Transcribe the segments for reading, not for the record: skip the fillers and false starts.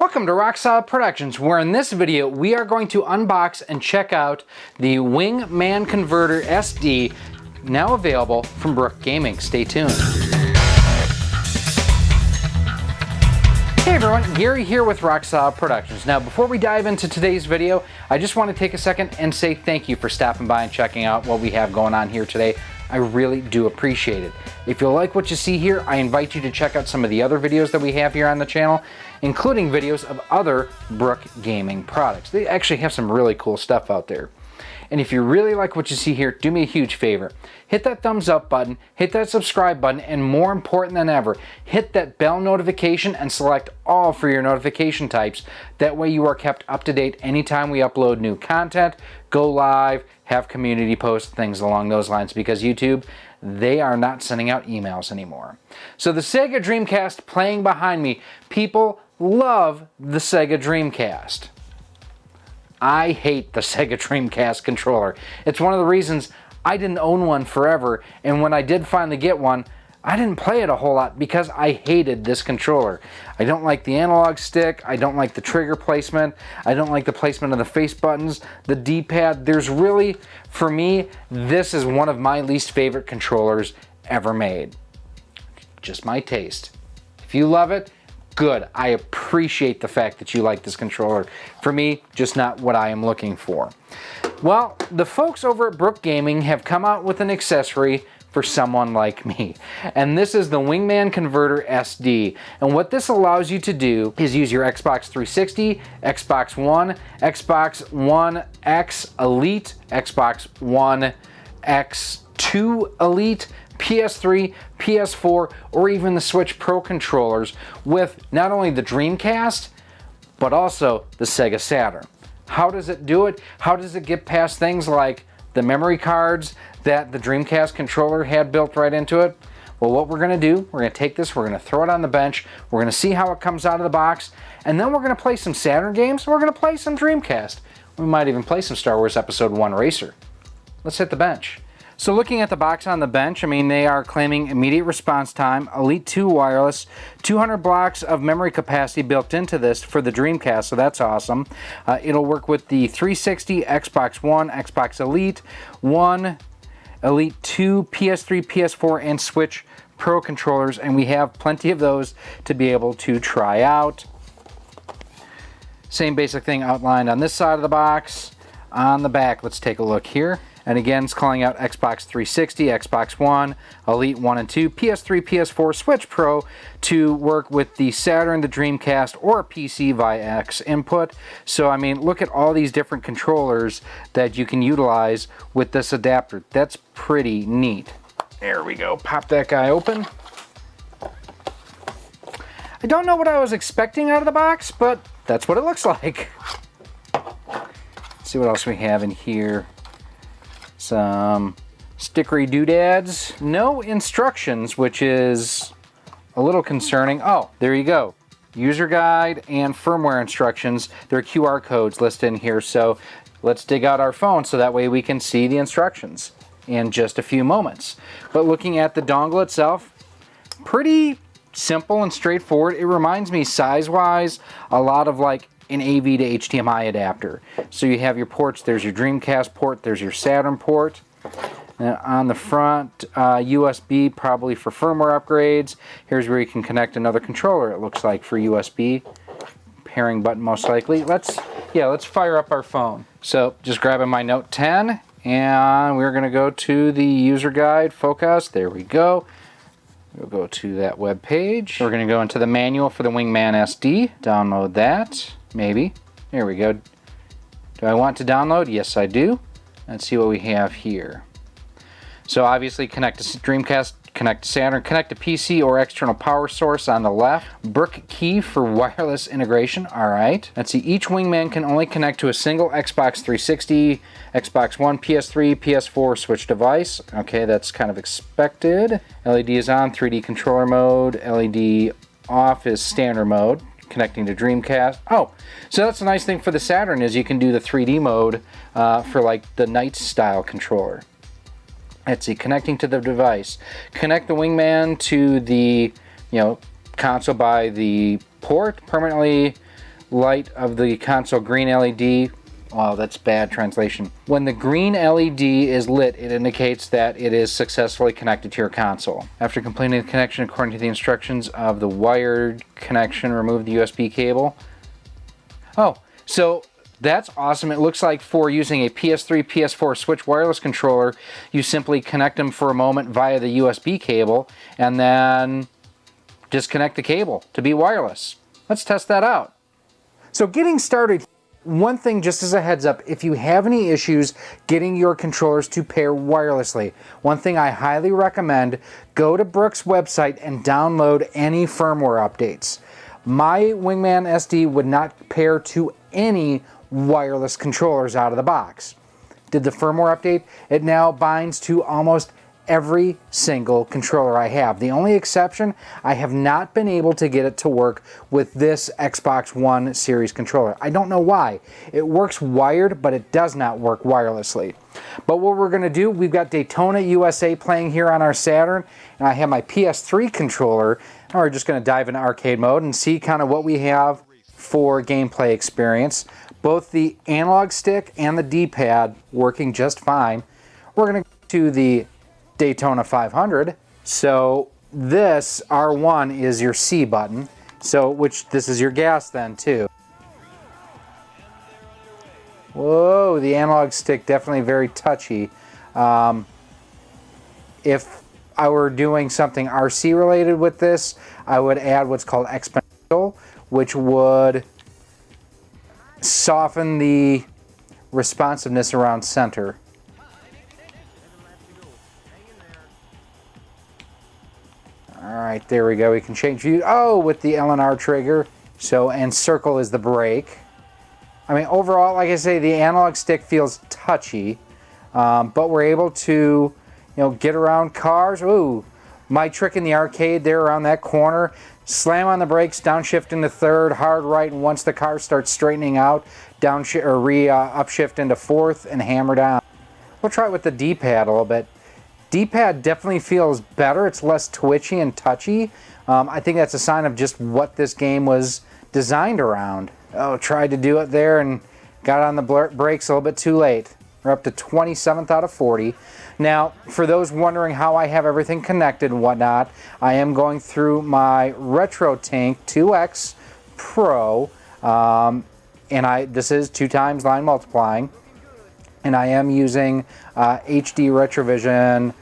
Welcome to Rock Solid Productions, where in this video we are going to unbox and check out the Wingman Converter SD, now available from Brook Gaming. Stay tuned. Hey everyone, Gary here with Rock Solid Productions. Now before we dive into today's video, I just want to take a second and say thank you for stopping by and checking out what we have going on here today. I really do appreciate it. If you like what you see here, I invite you to check out some of the other videos that we have here on the channel, including videos of other Brook Gaming products. They actually have some really cool stuff out there. And if you really like what you see here, do me a huge favor. Hit that thumbs up button, hit that subscribe button, and more important than ever, hit that bell notification and select all for your notification types. That way you are kept up to date anytime we upload new content, go live, have community posts, things along those lines, because YouTube, they are not sending out emails anymore. So the Sega Dreamcast playing behind me, people love the Sega Dreamcast. I hate the Sega Dreamcast controller. It's one of the reasons I didn't own one forever, and when I did finally get one, I didn't play it a whole lot because I hated this controller. I don't like the analog stick, I don't like the trigger placement, I don't like the placement of the face buttons, the D-pad. There's really, for me, this is one of my least favorite controllers ever made. Just my taste. If you love it, good. I appreciate the fact that you like this controller. For me, just not what I am looking for. Well, the folks over at Brook Gaming have come out with an accessory for someone like me. And this is the Wingman Converter SD. And what this allows you to do is use your Xbox 360, Xbox One, Xbox One X Elite, Xbox One X2 Elite, PS3, PS4, or even the Switch Pro controllers with not only the Dreamcast, but also the Sega Saturn. How does it do it? How does it get past things like the memory cards that the Dreamcast controller had built right into it? Well, what we're going to do, we're going to take this, we're going to throw it on the bench, we're going to see how it comes out of the box, and then we're going to play some Saturn games, and we're going to play some Dreamcast. We might even play some Star Wars Episode 1 Racer. Let's hit the bench. So looking at the box on the bench, I mean, they are claiming immediate response time, Elite 2 wireless, 200 blocks of memory capacity built into this for the Dreamcast, so that's awesome. It'll work with the 360, Xbox One, Xbox Elite, One, Elite 2, PS3, PS4, and Switch Pro controllers, and we have plenty of those to be able to try out. Same basic thing outlined on this side of the box. On the back, let's take a look here. And again, it's calling out Xbox 360, Xbox One, Elite 1 and 2, PS3, PS4, Switch Pro to work with the Saturn, the Dreamcast, or PC via X input. So, I mean, look at all these different controllers that you can utilize with this adapter. That's pretty neat. There we go. Pop that guy open. I don't know what I was expecting out of the box, but that's what it looks like. Let's see what else we have in here. Some stickery doodads. No instructions, which is a little concerning. Oh, there you go. User guide and firmware instructions. There are QR codes listed in here, so let's dig out our phone so that way we can see the instructions in just a few moments. But looking at the dongle itself, pretty simple and straightforward. It reminds me size-wise a lot of like an AV to HDMI adapter. So you have your ports, there's your Dreamcast port, there's your Saturn port. And on the front, USB probably for firmware upgrades. Here's where you can connect another controller, it looks like, for USB. Pairing button most likely. Let's fire up our phone. So just grabbing my Note 10 and we're gonna go to the user guide, focus, there we go. We'll go to that web page. We're going to go into the manual for the Wingman SD. Download that, maybe. There we go. Do I want to download? Yes, I do. Let's see what we have here. So obviously connect to Dreamcast, connect to Saturn, connect to PC or external power source on the left. Brook key for wireless integration. All right. Let's see. Each Wingman can only connect to a single Xbox 360, Xbox One, PS3, PS4, Switch device. Okay, that's kind of expected. LED is on, 3D controller mode. LED off is standard mode. Connecting to Dreamcast. Oh, so that's a nice thing for the Saturn is you can do the 3D mode for like the Knights style controller. Let's see, connecting to the device. Connect the Wingman to the, console by the port. Permanently light of the console green LED, oh, that's bad translation. When the green LED is lit, it indicates that it is successfully connected to your console. After completing the connection according to the instructions of the wired connection, remove the USB cable. Oh, so that's awesome. It looks like for using a PS3, PS4 Switch wireless controller, you simply connect them for a moment via the USB cable and then disconnect the cable to be wireless. Let's test that out. So getting started, one thing just as a heads up, if you have any issues getting your controllers to pair wirelessly, one thing I highly recommend, go to Brook's website and download any firmware updates. My Wingman SD would not pair to any wireless controllers out of the box. Did the firmware update? It now binds to almost every single controller I have. The only exception, I have not been able to get it to work with this Xbox One series controller. I don't know why. It works wired, but it does not work wirelessly. But what we're going to do, we've got Daytona USA playing here on our Saturn, and I have my PS3 controller, and we're just going to dive into arcade mode and see kind of what we have for gameplay experience. Both the analog stick and the D-pad working just fine. We're going to go to the Daytona 500. So this R1 is your C button. So which this is your gas then too. Whoa, the analog stick definitely very touchy. If I were doing something RC related with this, I would add what's called exponential, which would soften the responsiveness around center. Alright, there we go. We can change view. Oh, with the LNR trigger. So, and circle is the brake. I mean, overall, like I say, the analog stick feels touchy, but we're able to, get around cars. Ooh, my trick in the arcade there around that corner. Slam on the brakes, downshift into third, hard right, and once the car starts straightening out, upshift into fourth and hammer down. We'll try it with the D-pad a little bit. D-pad definitely feels better. It's less twitchy and touchy. I think that's a sign of just what this game was designed around. Oh, tried to do it there and got on the brakes a little bit too late. We're up to 27th out of 40. Now, for those wondering how I have everything connected and whatnot, I am going through my RetroTink 2X Pro, and this is 2x line multiplying, and I am using HD Retrovision,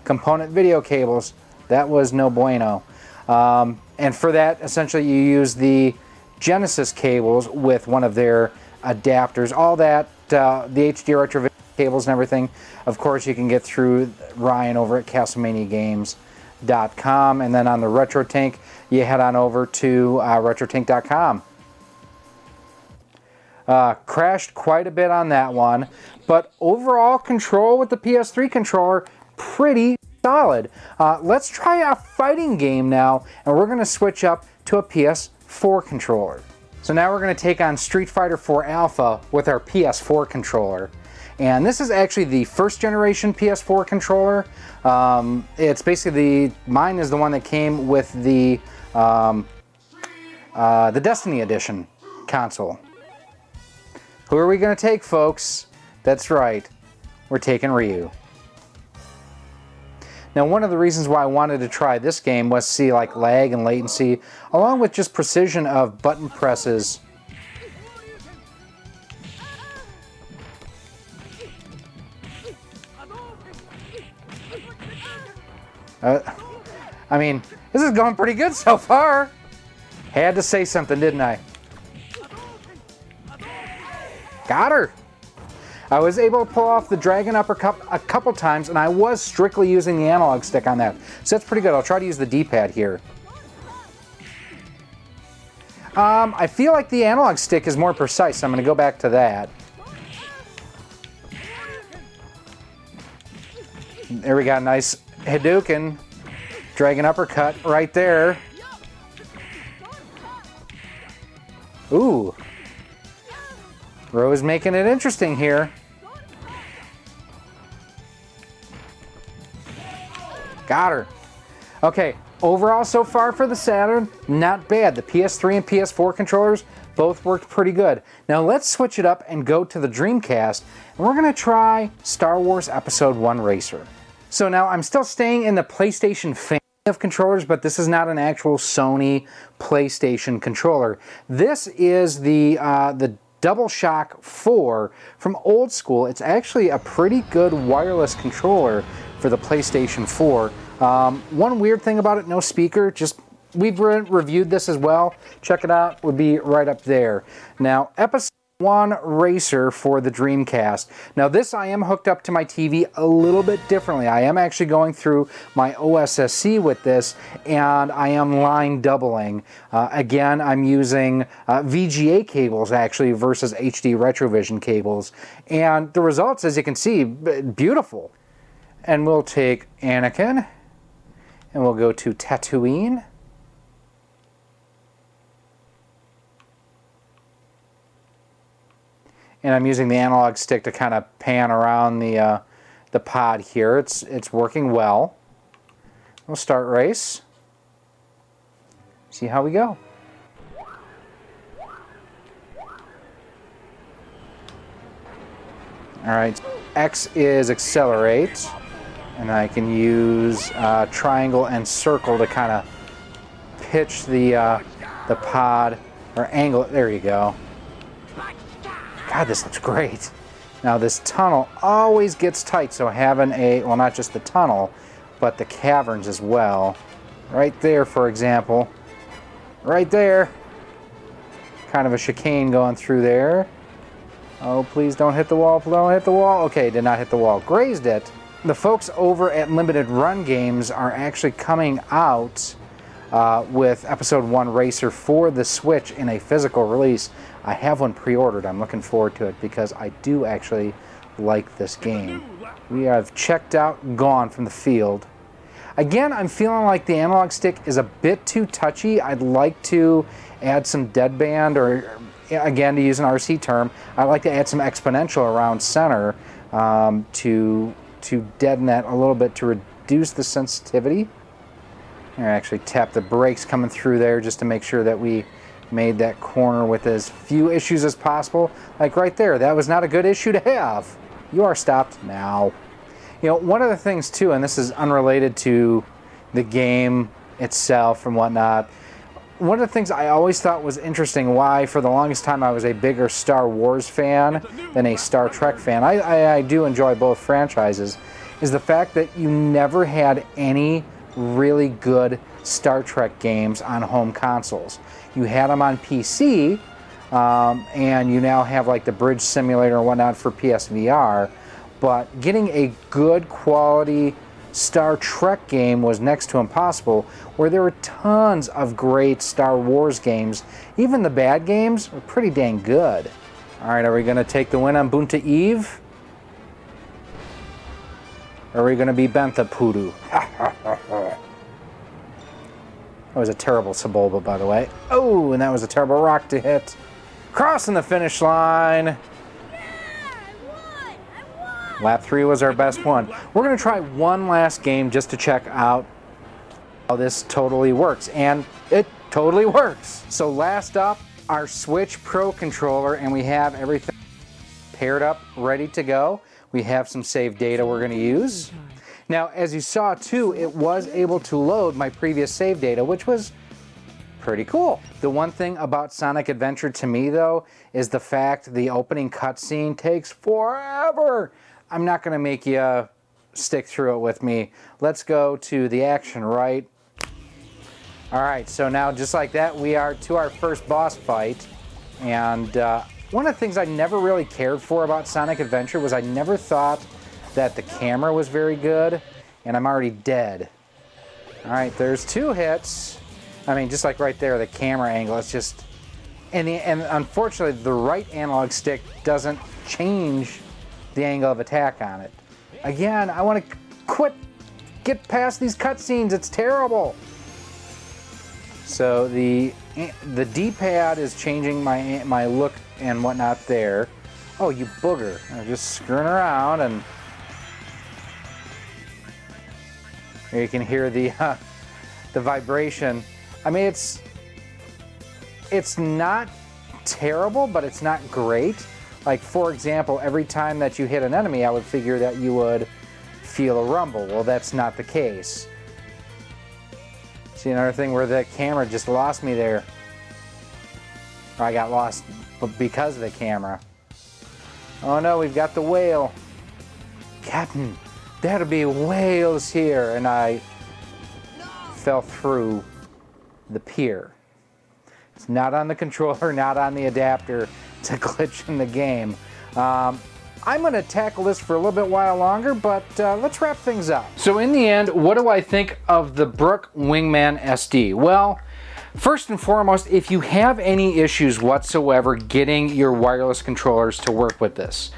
component video cables. That was no bueno. And for that, essentially you use the Genesis cables with one of their adapters. All that, the HD Retrovision cables and everything, of course, you can get through Ryan over at CastleManiaGames.com, and then on the RetroTink, you head on over to RetroTink.com. Crashed quite a bit on that one, but overall control with the PS3 controller, pretty solid. Let's try a fighting game now, and we're going to switch up to a PS4 controller. So now we're going to take on Street Fighter 4 Alpha with our PS4 controller. And this is actually the first generation PS4 controller. It's basically mine is the one that came with the Destiny Edition console. Who are we going to take, folks? That's right, we're taking Ryu. Now, one of the reasons why I wanted to try this game was to see like lag and latency, along with just precision of button presses. I mean, this is going pretty good so far. Had to say something, didn't I? Got her. I was able to pull off the Dragon Uppercut a couple times, and I was strictly using the analog stick on that. So that's pretty good. I'll try to use the D-pad here. I feel like the analog stick is more precise, so I'm going to go back to that. There we got a nice Hadouken. Dragon Uppercut right there. Ooh. Rose making it interesting here. Got her. Okay, Overall, so far for the Saturn, not bad. The PS3 and PS4 controllers both worked pretty good. Now let's switch it up and go to the Dreamcast, and we're gonna try Star Wars Episode 1 Racer. So now I'm still staying in the PlayStation family of controllers, but this is not an actual Sony PlayStation controller. This is the DualShock 4 from Old School. It's actually a pretty good wireless controller for the PlayStation 4. One weird thing about it, no speaker, just we've reviewed this as well. Check it out, would be right up there. Now, Episode 1 Racer for the Dreamcast. Now this I am hooked up to my TV a little bit differently. I am actually going through my OSSC with this, and I am line doubling. Again, I'm using VGA cables actually versus HD Retrovision cables. And the results, as you can see, beautiful. And we'll take Anakin, and we'll go to Tatooine. And I'm using the analog stick to kind of pan around the pod here. It's working well. We'll start race. See how we go. All right, X is accelerate. And I can use triangle and circle to kind of pitch the pod, or angle it. There you go. God, this looks great. Now this tunnel always gets tight, so having well, not just the tunnel, but the caverns as well. Right there, for example. Right there. Kind of a chicane going through there. Oh, please don't hit the wall, don't hit the wall. Okay, did not hit the wall. Grazed it. The folks over at Limited Run Games are actually coming out with Episode 1 Racer for the Switch in a physical release. I have one pre-ordered. I'm looking forward to it because I do actually like this game. We have checked out, gone from the field. Again, I'm feeling like the analog stick is a bit too touchy. I'd like to add some deadband, or again, to use an RC term, I'd like to add some exponential around center to deaden that a little bit to reduce the sensitivity. And actually tap the brakes coming through there just to make sure that we made that corner with as few issues as possible. Like right there, that was not a good issue to have. You are stopped now. You know, one of the things too, and this is unrelated to the game itself and whatnot, one of the things I always thought was interesting, why for the longest time I was a bigger Star Wars fan than a Star Trek fan, I do enjoy both franchises, is the fact that you never had any really good Star Trek games on home consoles. You had them on PC, and you now have like the Bridge Simulator and whatnot for PSVR, but getting a good quality Star Trek game was next to impossible, where there were tons of great Star Wars games. Even the bad games were pretty dang good. All right, are we going to take the win on Bunta Eve? Or are we going to be Bentha Pudu? That was a terrible Sebulba, by the way. Oh, and that was a terrible rock to hit. Crossing the finish line. Lap 3 was our best one. We're going to try one last game just to check out how this totally works. And it totally works. So last up, our Switch Pro controller, and we have everything paired up, ready to go. We have some saved data we're going to use. Now, as you saw too, it was able to load my previous save data, which was pretty cool. The one thing about Sonic Adventure to me though, is the fact the opening cutscene takes forever. I'm not going to make you stick through it with me. Let's go to the action, right? All right, so now just like that, we are to our first boss fight. And one of the things I never really cared for about Sonic Adventure was I never thought that the camera was very good, and I'm already dead. All right, there's 2 hits. I mean, just like right there, the camera angle, it's just... And unfortunately, the right analog stick doesn't change the angle of attack on it. Again, I want to get past these cutscenes, it's terrible. So the D-pad is changing my look and whatnot there. Oh, you booger. I'm just screwing around, and you can hear the the vibration, I mean, it's not terrible, but it's not great. Like, for example, every time that you hit an enemy, I would figure that you would feel a rumble. Well, that's not the case. See, another thing where the camera just lost me there. Or I got lost because of the camera. Oh no, we've got the whale. Captain, there'll be whales here. And I fell through the pier. It's not on the controller, not on the adapter. It's a glitch in the game. I'm going to tackle this for a little bit while longer, but let's wrap things up. So in the end, what do I think of the Brook Wingman SD? Well, first and foremost, if you have any issues whatsoever getting your wireless controllers to work with this,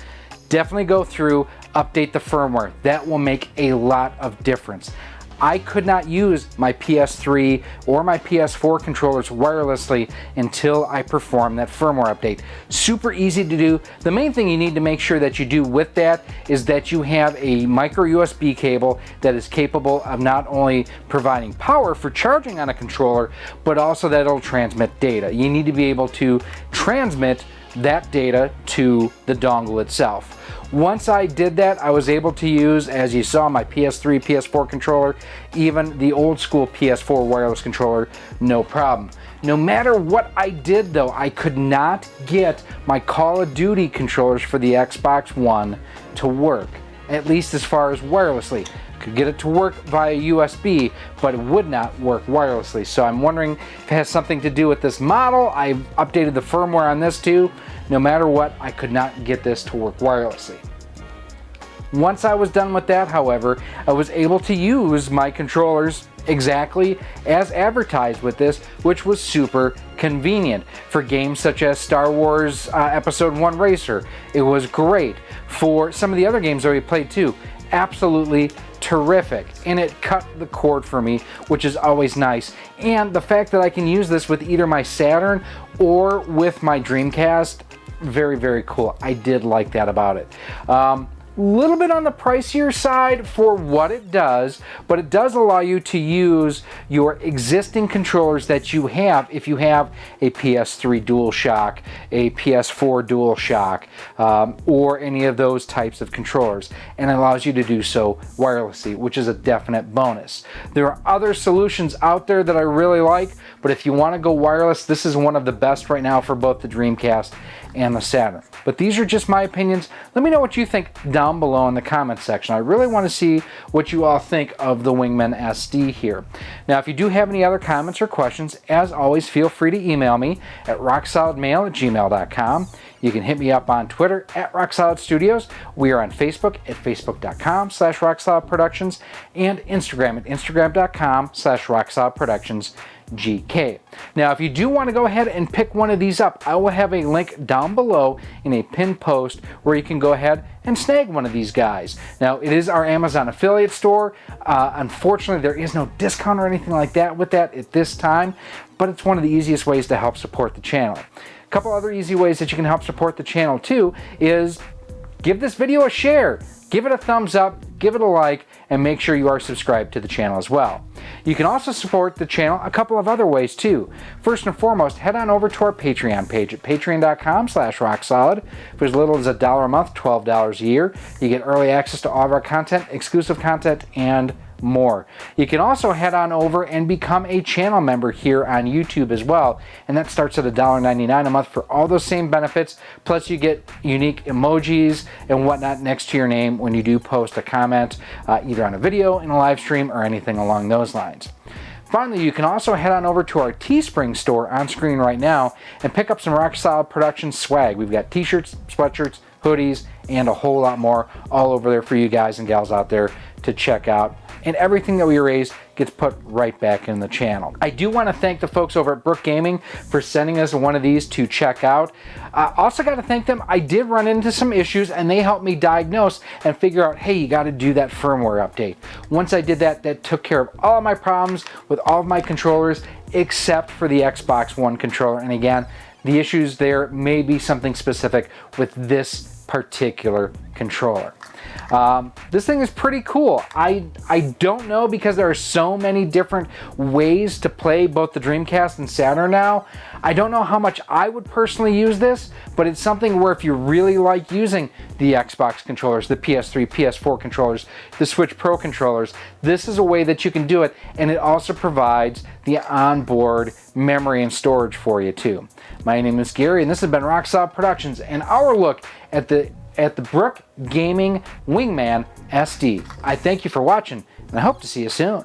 definitely go through, update the firmware. That will make a lot of difference. I could not use my PS3 or my PS4 controllers wirelessly until I performed that firmware update. Super easy to do. The main thing you need to make sure that you do with that is that you have a micro USB cable that is capable of not only providing power for charging on a controller, but also that it'll transmit data. You need to be able to transmit that data to the dongle itself. Once I did that, I was able to use, as you saw, my PS3, PS4 controller, even the old school PS4 wireless controller, no problem. No matter what I did though, I could not get my Call of Duty controllers for the Xbox One to work, at least as far as wirelessly. Could get it to work via USB, but it would not work wirelessly. So I'm wondering if it has something to do with this model. I've updated the firmware on this too. No matter what, I could not get this to work wirelessly. Once I was done with that, however, I was able to use my controllers exactly as advertised with this, which was super convenient. For games such as Star Wars Episode 1 Racer, it was great. For some of the other games that we played too, absolutely terrific, and it cut the cord for me, which is always nice. And the fact that I can use this with either my Saturn or with my Dreamcast, very, very cool. I did like that about it. Little bit on the pricier side for what it does, but it does allow you to use your existing controllers that you have if you have a PS3 DualShock, a PS4 DualShock, or any of those types of controllers, and it allows you to do so wirelessly, which is a definite bonus. There are other solutions out there that I really like, but if you want to go wireless, this is one of the best right now for both the Dreamcast and the Saturn. But these are just my opinions. Let me know what you think down below in the comment section. I really want to see what you all think of the Wingman SD here. Now, if you do have any other comments or questions, as always, feel free to email me at rocksolidmail@gmail.com. You can hit me up on Twitter at RockSolidStudios. We are on Facebook at facebook.com/RockSolidProductions and Instagram at instagram.com/RockSolidProductionsGK. Now, if you do want to go ahead and pick one of these up, I will have a link down below in a pinned post where you can go ahead and snag one of these guys. Now, it is our Amazon affiliate store. Unfortunately, there is no discount or anything like that with that at this time, but it's one of the easiest ways to help support the channel. A couple other easy ways that you can help support the channel too is give this video a share, give it a thumbs up, give it a like, and make sure you are subscribed to the channel as well. You can also support the channel a couple of other ways too. First and foremost, head on over to our Patreon page at patreon.com/rocksolid. For as little as $1 a month, $12 a year, you get early access to all of our content, exclusive content, and more. You can also head on over and become a channel member here on YouTube as well, and that starts at $1.99 a month for all those same benefits, plus you get unique emojis and whatnot next to your name when you do post a comment, either on a video, in a live stream, or anything along those lines. Finally, you can also head on over to our Teespring store on screen right now and pick up some Rock Solid Productions swag. We've got t-shirts, sweatshirts, hoodies, and a whole lot more all over there for you guys and gals out there to check out. And everything that we raise gets put right back in the channel. I do want to thank the folks over at Brook Gaming for sending us one of these to check out. Also got to thank them. I did run into some issues and they helped me diagnose and figure out, hey, you got to do that firmware update. Once I did that, that took care of all of my problems with all of my controllers except for the Xbox One controller. And again, the issues there may be something specific with this particular controller. This thing is pretty cool. I don't know, because there are so many different ways to play both the Dreamcast and Saturn now. I don't know how much I would personally use this, but it's something where if you really like using the Xbox controllers, the PS3, PS4 controllers, the Switch Pro controllers, this is a way that you can do it, and it also provides the onboard memory and storage for you too. My name is Gary, and this has been Rocksaw Productions and our look at the Brook Gaming Wingman SD. I thank you for watching, and I hope to see you soon.